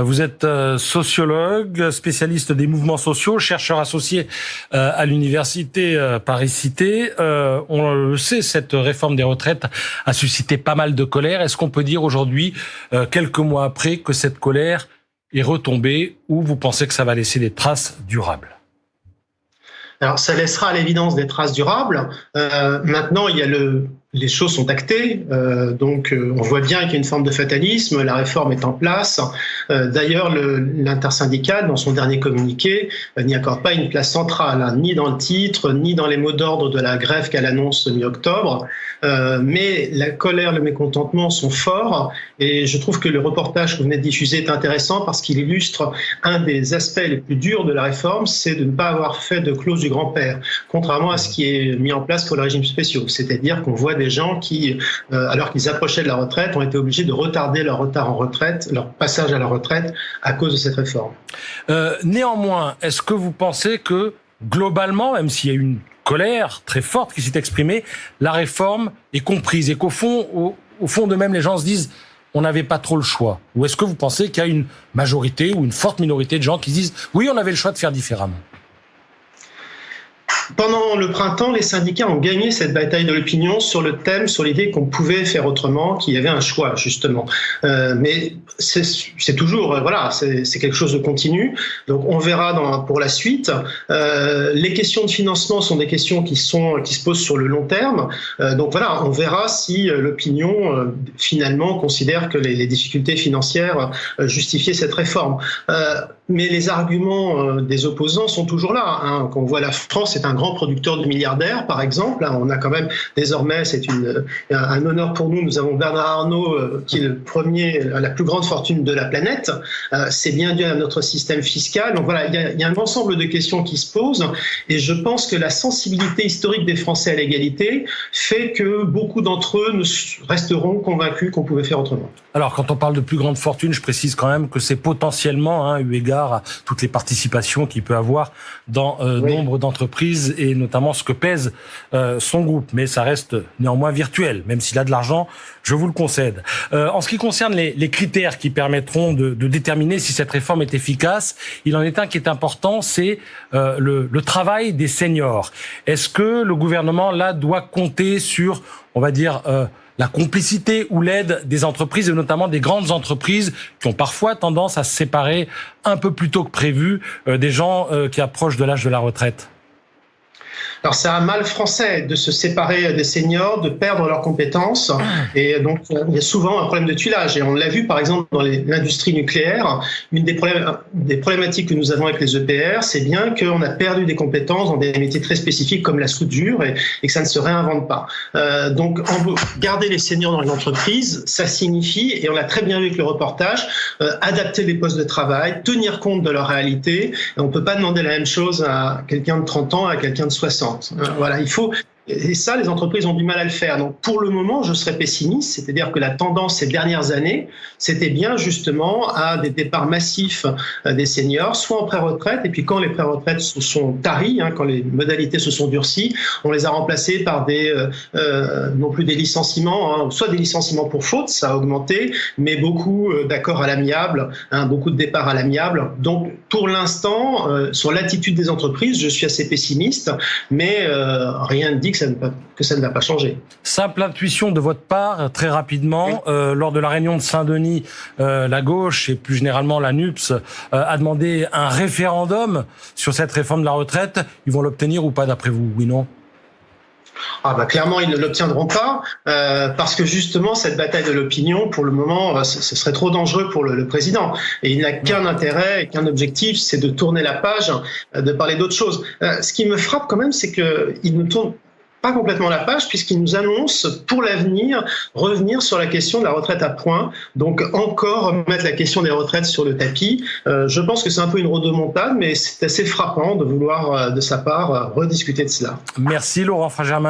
Vous êtes sociologue, spécialiste des mouvements sociaux, chercheur associé à l'université Paris-Cité. On le sait, cette réforme des retraites a suscité pas mal de colère. Est-ce qu'on peut dire aujourd'hui, quelques mois après, que cette colère est retombée, ou vous pensez que ça va laisser des traces durables ? Alors, ça laissera à l'évidence des traces durables. Maintenant, les choses sont actées, donc on voit bien qu'il y a une forme de fatalisme, la réforme est en place. D'ailleurs, l'intersyndicale, dans son dernier communiqué, n'y accorde pas une place centrale, hein, ni dans le titre, ni dans les mots d'ordre de la grève qu'elle annonce mi-octobre. Mais la colère, le mécontentement sont forts, et je trouve que le reportage que vous venez de diffuser est intéressant parce qu'il illustre un des aspects les plus durs de la réforme, c'est de ne pas avoir fait de clause du grand-père, contrairement à ce qui est mis en place pour les régimes spéciaux. C'est-à-dire qu'on voit des gens qui, alors qu'ils approchaient de la retraite, ont été obligés de retarder leur retard en retraite, leur passage à la retraite à cause de cette réforme. Néanmoins, est-ce que vous pensez que, globalement, même s'il y a une colère très forte qui s'est exprimée, la réforme est comprise et qu'au fond, au fond d'eux-mêmes, les gens se disent on n'avait pas trop le choix? Ou est-ce que vous pensez qu'il y a une majorité ou une forte minorité de gens qui disent oui, on avait le choix de faire différemment? Pendant le printemps, les syndicats ont gagné cette bataille de l'opinion sur le thème, sur l'idée qu'on pouvait faire autrement, qu'il y avait un choix, justement. Mais c'est toujours, voilà, c'est quelque chose de continu. Donc on verra pour la suite. Les questions de financement sont des questions qui se posent sur le long terme. Donc voilà, on verra si l'opinion, finalement, considère que les difficultés financières justifiaient cette réforme. Mais les arguments des opposants sont toujours là. Hein. Quand on voit la France est un grand producteur de milliardaires, par exemple. Hein, on a quand même désormais, c'est un honneur pour nous. Nous avons Bernard Arnault, qui est le premier, la plus grande fortune de la planète. C'est bien dû à notre système fiscal. Donc voilà, il y a un ensemble de questions qui se posent. Et je pense que la sensibilité historique des Français à l'égalité fait que beaucoup d'entre eux resteront convaincus qu'on pouvait faire autrement. Alors, quand on parle de plus grande fortune, je précise quand même que c'est potentiellement, eu égard à toutes les participations qu'il peut avoir dans nombre d'entreprises et notamment ce que pèse son groupe. Mais ça reste néanmoins virtuel, même s'il a de l'argent, je vous le concède. En ce qui concerne les critères qui permettront de déterminer si cette réforme est efficace, il en est un qui est important, c'est le travail des seniors. Est-ce que le gouvernement, là, doit compter sur, on va dire, la complicité ou l'aide des entreprises, et notamment des grandes entreprises qui ont parfois tendance à se séparer un peu plus tôt que prévu des gens qui approchent de l'âge de la retraite? Alors c'est un mal français de se séparer des seniors, de perdre leurs compétences, et donc il y a souvent un problème de tuilage. Et on l'a vu par exemple dans l'industrie nucléaire. Une des problématiques que nous avons avec les EPR, c'est bien qu'on a perdu des compétences dans des métiers très spécifiques comme la soudure et que ça ne se réinvente pas. Donc garder les seniors dans les entreprises, ça signifie, et on l'a très bien vu avec le reportage, adapter les postes de travail, tenir compte de leur réalité. Et on ne peut pas demander la même chose à quelqu'un de 30 ans à quelqu'un de 60. Voilà, il faut. Et ça, les entreprises ont du mal à le faire. Donc, pour le moment, je serais pessimiste, c'est-à-dire que la tendance ces dernières années, c'était bien justement à des départs massifs des seniors, soit en pré-retraite, et puis quand les pré-retraites se sont taries, quand les modalités se sont durcies, on les a remplacés par non plus des licenciements, soit des licenciements pour faute, ça a augmenté, mais beaucoup d'accords à l'amiable, beaucoup de départs à l'amiable. Donc, pour l'instant, sur l'attitude des entreprises, je suis assez pessimiste, mais rien ne dit que ça ne va pas changer. Simple intuition de votre part, très rapidement, lors de la réunion de Saint-Denis, la gauche et plus généralement la NUPS a demandé un référendum sur cette réforme de la retraite. Ils vont l'obtenir ou pas d'après vous? Oui, non? Clairement, ils ne l'obtiendront pas parce que justement, cette bataille de l'opinion, pour le moment, ce serait trop dangereux pour le président. Et il n'a qu'un intérêt et qu'un objectif, c'est de tourner la page, de parler d'autre chose. Ce qui me frappe quand même, c'est qu'il ne tourne pas complètement la page puisqu'il nous annonce pour l'avenir revenir sur la question de la retraite à points, donc encore mettre la question des retraites sur le tapis. Je pense que c'est un peu une rodomontade, mais c'est assez frappant de vouloir de sa part rediscuter de cela. Merci Laurent Fragermain.